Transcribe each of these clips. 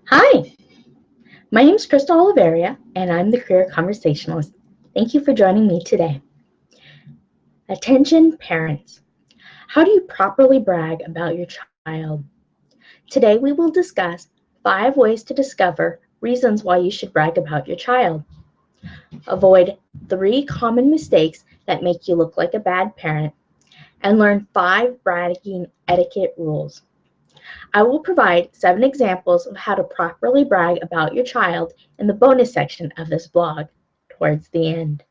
Hi, my name is Crystal Oliveria, and I'm the Career Conversationalist. Thank you for joining me today. Attention parents. How do you properly brag about your child? Today we will discuss 5 ways to discover reasons why you should brag about your child. Avoid 3 common mistakes that make you look like a bad parent, and learn 5 bragging etiquette rules. I will provide 7 examples of how to properly brag about your child in the bonus section of this blog towards the end.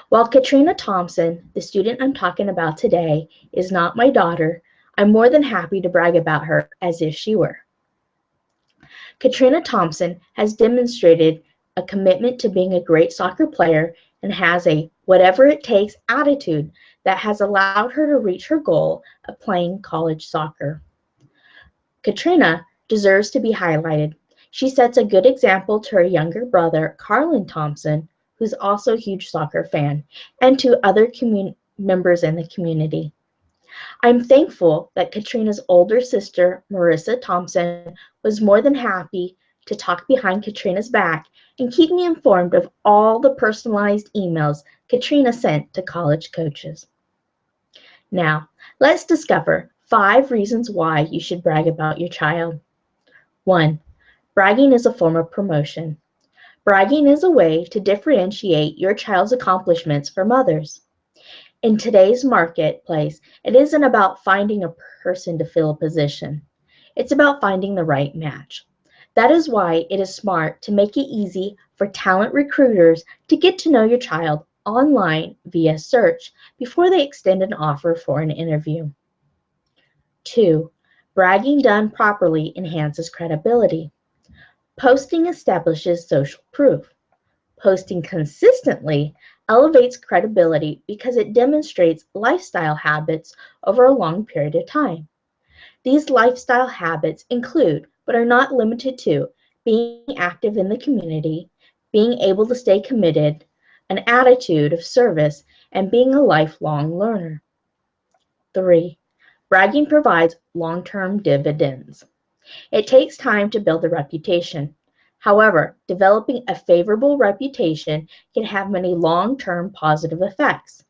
While Katrina Thompson, the student I'm talking about today, is not my daughter, I'm more than happy to brag about her as if she were. Katrina Thompson has demonstrated a commitment to being a great soccer player and has a whatever it takes attitude that has allowed her to reach her goal of playing college soccer. Katrina deserves to be highlighted. She sets a good example to her younger brother, Carlin Thompson, who's also a huge soccer fan, and to other members in the community. I'm thankful that Katrina's older sister, Marissa Thompson, was more than happy to talk behind Katrina's back and keep me informed of all the personalized emails Katrina sent to college coaches. Now, let's discover 5 reasons why you should brag about your child. 1. Bragging is a form of promotion. Bragging is a way to differentiate your child's accomplishments from others. In today's marketplace, it isn't about finding a person to fill a position. It's about finding the right match. That is why it is smart to make it easy for talent recruiters to get to know your child online via search before they extend an offer for an interview. 2. Bragging done properly enhances credibility. Posting establishes social proof. Posting consistently elevates credibility because it demonstrates lifestyle habits over a long period of time. These lifestyle habits include, but are not limited to, being active in the community, being able to stay committed, an attitude of service, and being a lifelong learner. 3. Bragging provides long-term dividends. It takes time to build a reputation. However, developing a favorable reputation can have many long-term positive effects.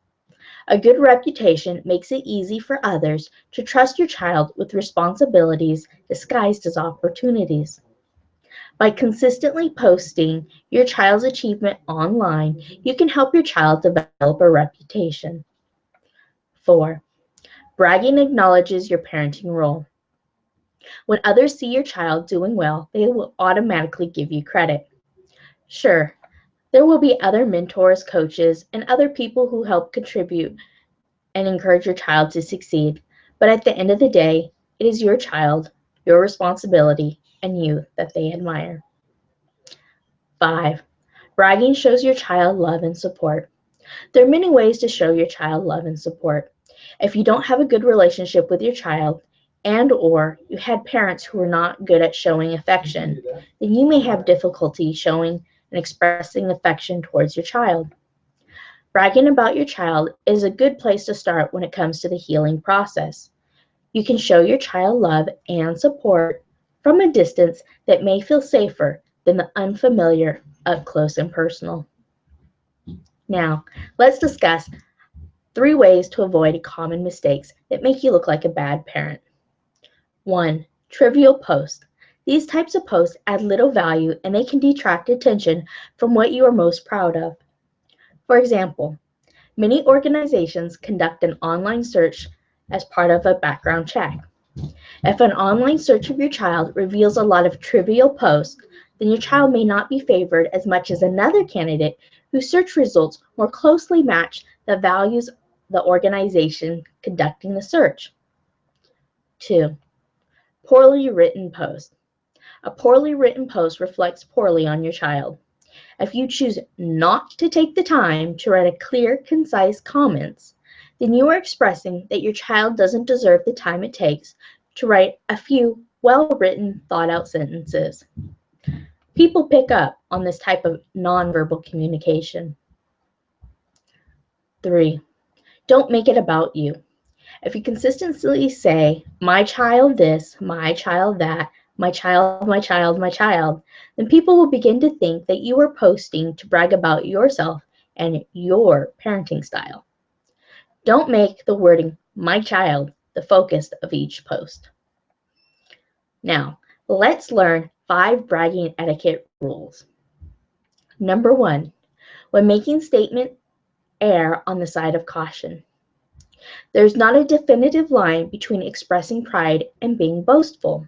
A good reputation makes it easy for others to trust your child with responsibilities disguised as opportunities. By consistently posting your child's achievement online, you can help your child develop a reputation. 4. Bragging acknowledges your parenting role. When others see your child doing well, they will automatically give you credit. Sure, there will be other mentors, coaches, and other people who help contribute and encourage your child to succeed, but at the end of the day, it is your child, your responsibility, and you that they admire. 5. Bragging shows your child love and support. There are many ways to show your child love and support. If you don't have a good relationship with your child and/or you had parents who were not good at showing affection, then you may have difficulty showing and expressing affection towards your child. Bragging about your child is a good place to start when it comes to the healing process. You can show your child love and support from a distance that may feel safer than the unfamiliar up close and personal. Now, let's discuss 3 ways to avoid common mistakes that make you look like a bad parent. 1. Trivial posts. These types of posts add little value and they can detract attention from what you are most proud of. For example, many organizations conduct an online search as part of a background check. If an online search of your child reveals a lot of trivial posts, then your child may not be favored as much as another candidate whose search results more closely match the values of the organization conducting the search. 2. Poorly written post. A poorly written post reflects poorly on your child. If you choose not to take the time to write a clear, concise comments, then you are expressing that your child doesn't deserve the time it takes to write a few well-written, thought-out sentences. People pick up on this type of nonverbal communication. 3. Don't make it about you. If you consistently say, my child this, my child that, my child, my child, my child, then people will begin to think that you are posting to brag about yourself and your parenting style. Don't make the wording my child the focus of each post. Now, let's learn 5 bragging etiquette rules. Number 1, when making statement, err on the side of caution. There's not a definitive line between expressing pride and being boastful.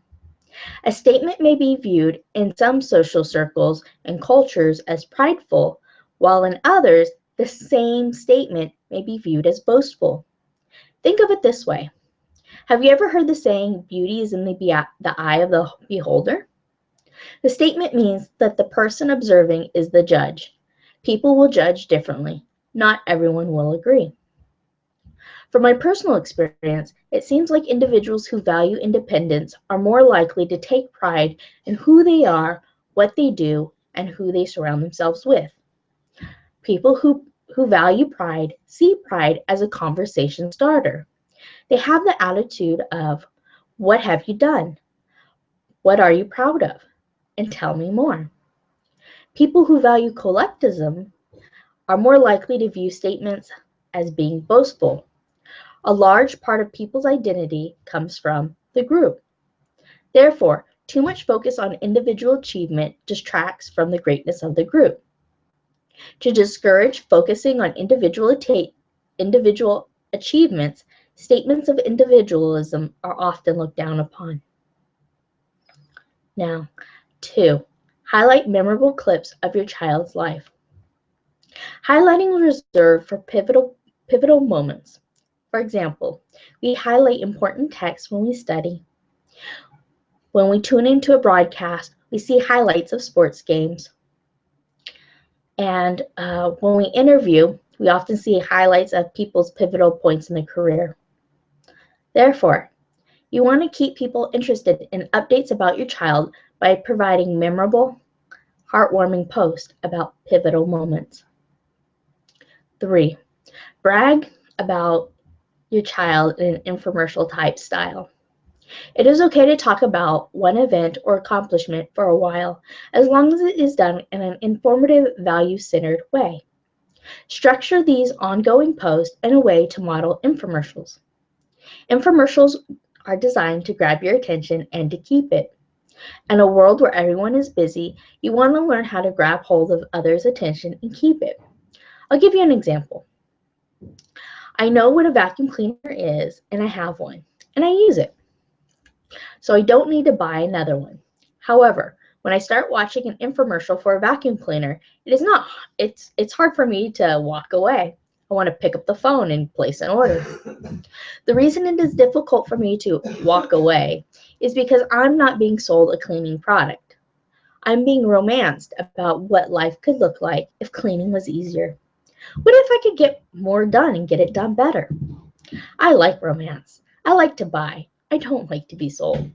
A statement may be viewed in some social circles and cultures as prideful, while in others, the same statement may be viewed as boastful. Think of it this way. Have you ever heard the saying, beauty is in the eye of the beholder? The statement means that the person observing is the judge. People will judge differently. Not everyone will agree. From my personal experience, it seems like individuals who value independence are more likely to take pride in who they are, what they do, and who they surround themselves with. People who value pride see pride as a conversation starter. They have the attitude of, what have you done? What are you proud of? And tell me more. People who value collectivism are more likely to view statements as being boastful. A large part of people's identity comes from the group. Therefore, too much focus on individual achievement distracts from the greatness of the group. To discourage focusing on individual achievements, statements of individualism are often looked down upon. Now, 2, highlight memorable clips of your child's life. Highlighting is reserved for pivotal moments. For example, we highlight important texts when we study. When we tune into a broadcast, we see highlights of sports games. And when we interview, we often see highlights of people's pivotal points in their career. Therefore, you want to keep people interested in updates about your child by providing memorable, heartwarming posts about pivotal moments. 3, brag about your child in an infomercial type style. It is okay to talk about one event or accomplishment for a while, as long as it is done in an informative, value-centered way. Structure these ongoing posts in a way to model infomercials. Infomercials are designed to grab your attention and to keep it. In a world where everyone is busy, you want to learn how to grab hold of others' attention and keep it. I'll give you an example. I know what a vacuum cleaner is, and I have one, and I use it. So I don't need to buy another one. However, when I start watching an infomercial for a vacuum cleaner, it's hard for me to walk away. I want to pick up the phone and place an order. The reason it is difficult for me to walk away is because I'm not being sold a cleaning product. I'm being romanced about what life could look like if cleaning was easier. What if I could get more done and get it done better? I like romance. I like to buy. I don't like to be sold.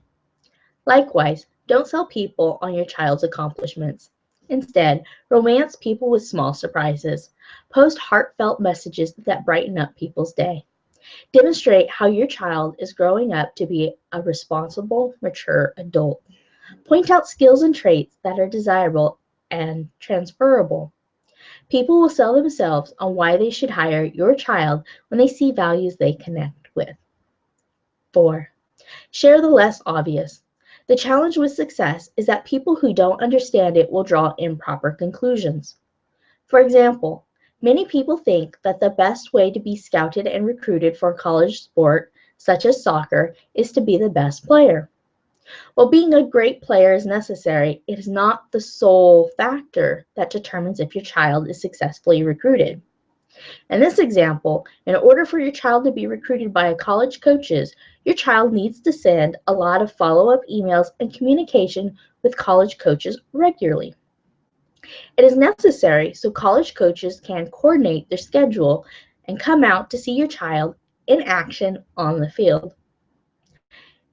Likewise, don't sell people on your child's accomplishments. Instead, romance people with small surprises. Post heartfelt messages that brighten up people's day. Demonstrate how your child is growing up to be a responsible, mature adult. Point out skills and traits that are desirable and transferable. People will sell themselves on why they should hire your child when they see values they connect with. 4, share the less obvious. The challenge with success is that people who don't understand it will draw improper conclusions. For example, many people think that the best way to be scouted and recruited for a college sport, such as soccer, is to be the best player. While being a great player is necessary, it is not the sole factor that determines if your child is successfully recruited. In this example, in order for your child to be recruited by a college coaches, your child needs to send a lot of follow-up emails and communication with college coaches regularly. It is necessary so college coaches can coordinate their schedule and come out to see your child in action on the field.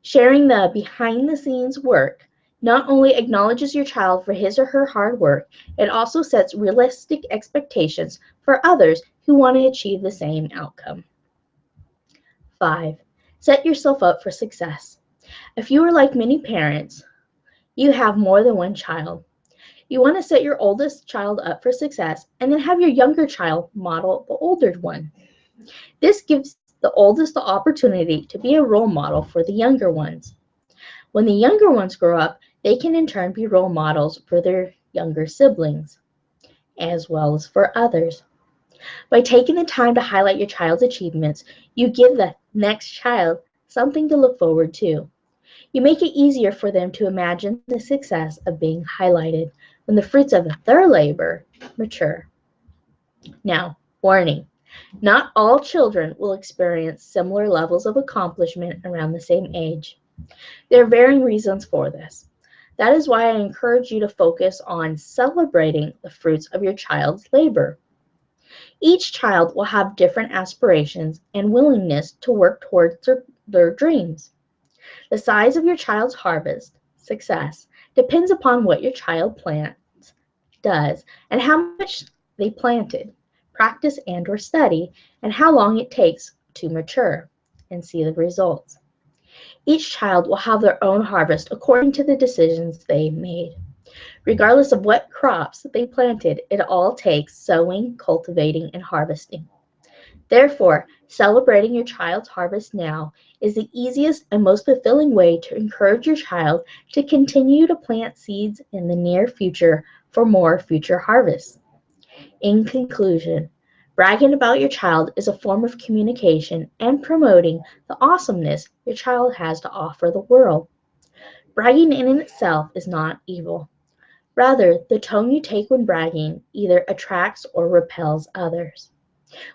Sharing the behind-the-scenes work not only acknowledges your child for his or her hard work, it also sets realistic expectations for others who want to achieve the same outcome. 5. Set yourself up for success. If you are like many parents, you have more than one child. You want to set your oldest child up for success and then have your younger child model the older one. This gives the oldest the opportunity to be a role model for the younger ones. When the younger ones grow up, they can in turn be role models for their younger siblings, as well as for others. By taking the time to highlight your child's achievements, you give the next child something to look forward to. You make it easier for them to imagine the success of being highlighted when the fruits of their labor mature. Now, warning, not all children will experience similar levels of accomplishment around the same age. There are varying reasons for this. That is why I encourage you to focus on celebrating the fruits of your child's labor. Each child will have different aspirations and willingness to work towards their dreams. The size of your child's harvest, success, depends upon what your child plants, does, and how much they planted, practice and/or study, and how long it takes to mature and see the results. Each child will have their own harvest according to the decisions they made. Regardless of what crops they planted, it all takes sowing, cultivating, and harvesting. Therefore, celebrating your child's harvest now is the easiest and most fulfilling way to encourage your child to continue to plant seeds in the near future for more future harvests. In conclusion, bragging about your child is a form of communication and promoting the awesomeness your child has to offer the world. Bragging in itself is not evil. Rather, the tone you take when bragging either attracts or repels others.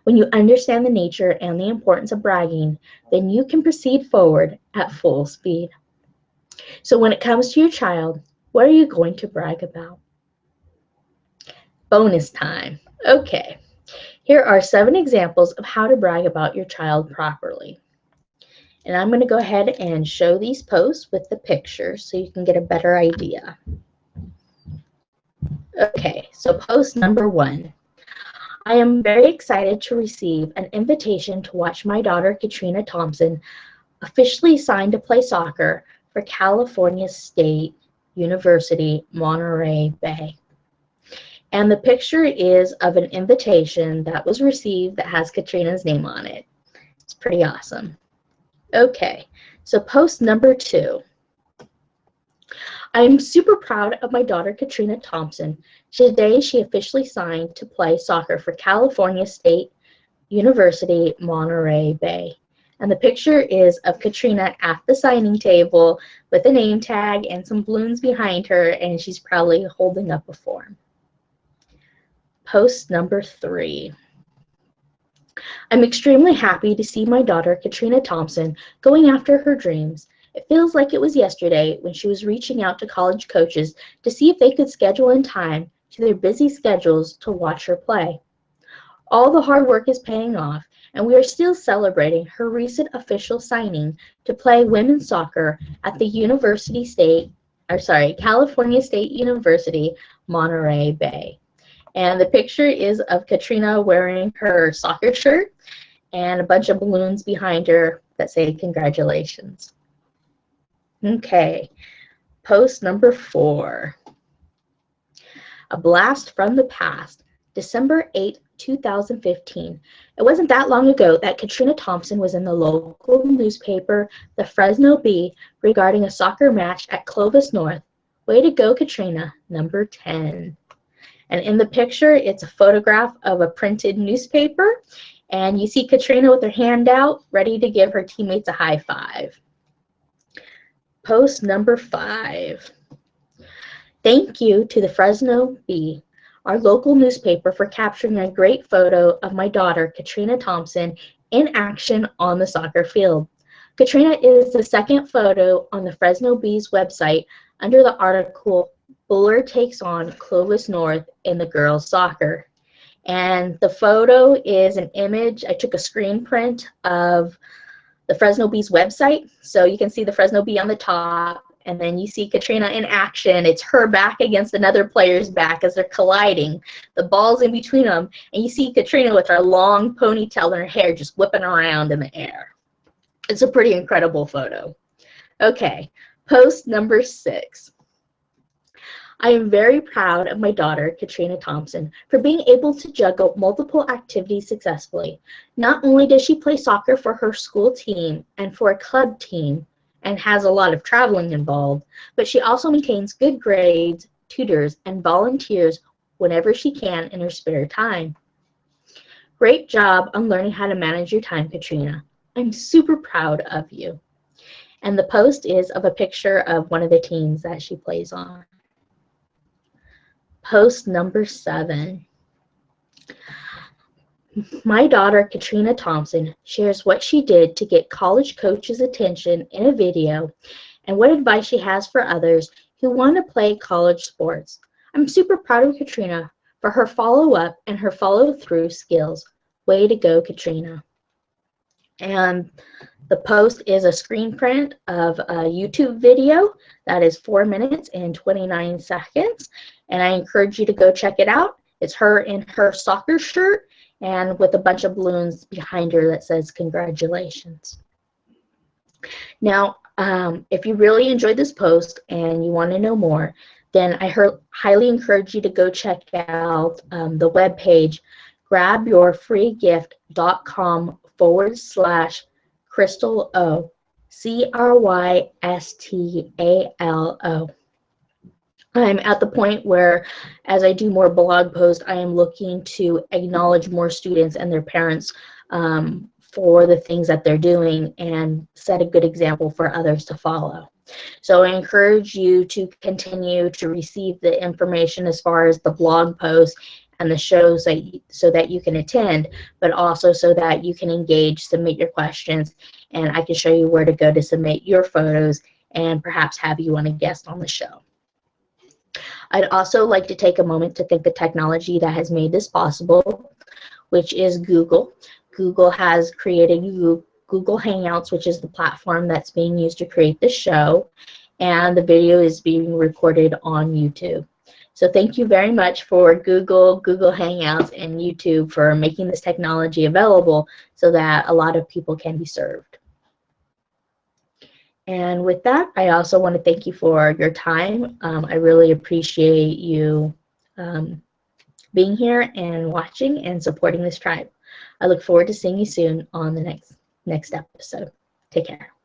When you understand the nature and the importance of bragging, then you can proceed forward at full speed. So when it comes to your child, what are you going to brag about? Bonus time. Okay, here are 7 examples of how to brag about your child properly. And I'm going to go ahead and show these posts with the pictures so you can get a better idea. Okay, so post number 1. I am very excited to receive an invitation to watch my daughter Katrina Thompson officially signed to play soccer for California State University, Monterey Bay. And the picture is of an invitation that was received that has Katrina's name on it. It's pretty awesome. Okay, so post number 2. I'm super proud of my daughter Katrina Thompson. Today she officially signed to play soccer for California State University, Monterey Bay. And the picture is of Katrina at the signing table with a name tag and some balloons behind her, and she's probably holding up a form. Post number 3. I'm extremely happy to see my daughter Katrina Thompson going after her dreams. It feels like it was yesterday when she was reaching out to college coaches to see if they could schedule in time to their busy schedules to watch her play. All the hard work is paying off, and we are still celebrating her recent official signing to play women's soccer at the California State University, Monterey Bay. And the picture is of Katrina wearing her soccer shirt and a bunch of balloons behind her that say congratulations. Okay, post number 4. A blast from the past, December 8, 2015. It wasn't that long ago that Katrina Thompson was in the local newspaper, the Fresno Bee, regarding a soccer match at Clovis North. Way to go, Katrina, number 10. And in the picture, it's a photograph of a printed newspaper, and you see Katrina with her hand out, ready to give her teammates a high five. Post number 5. Thank you to the Fresno Bee, our local newspaper, for capturing a great photo of my daughter, Katrina Thompson, in action on the soccer field. Katrina is the second photo on the Fresno Bee's website under the article, Buller Takes on Clovis North in the Girls Soccer. And the photo is an image. I took a screen print of the Fresno Bee's website. So you can see the Fresno Bee on the top, and then you see Katrina in action. It's her back against another player's back as they're colliding. The ball's in between them, and you see Katrina with her long ponytail and her hair just whipping around in the air. It's a pretty incredible photo. Okay, post number 6. I am very proud of my daughter, Katrina Thompson, for being able to juggle multiple activities successfully. Not only does she play soccer for her school team and for a club team, and has a lot of traveling involved, but she also maintains good grades, tutors, and volunteers whenever she can in her spare time. Great job on learning how to manage your time, Katrina. I'm super proud of you. And the post is of a picture of one of the teams that she plays on. Post number 7. My daughter, Katrina Thompson, shares what she did to get college coaches' attention in a video and what advice she has for others who want to play college sports. I'm super proud of Katrina for her follow-up and her follow-through skills. Way to go, Katrina. And the post is a screen print of a YouTube video that is 4 minutes and 29 seconds, and I encourage you to go check it out. It's her in her soccer shirt and with a bunch of balloons behind her that says congratulations. Now, if you really enjoyed this post and you want to know more, then I highly encourage you to go check out the webpage grabyourfreegift.com/Crystal CRYSTALO. I'm at the point where, as I do more blog posts, I am looking to acknowledge more students and their parents for the things that they're doing and set a good example for others to follow. So I encourage you to continue to receive the information as far as the blog posts and the shows so that you can attend, but also so that you can engage, submit your questions, and I can show you where to go to submit your photos and perhaps have you on a guest on the show. I'd also like to take a moment to thank the technology that has made this possible, which is Google. Google has created Google Hangouts, which is the platform that's being used to create the show, and the video is being recorded on YouTube. So thank you very much for Google Hangouts, and YouTube for making this technology available so that a lot of people can be served. And with that, I also want to thank you for your time. I really appreciate you being here and watching and supporting this tribe. I look forward to seeing you soon on the next episode. Take care.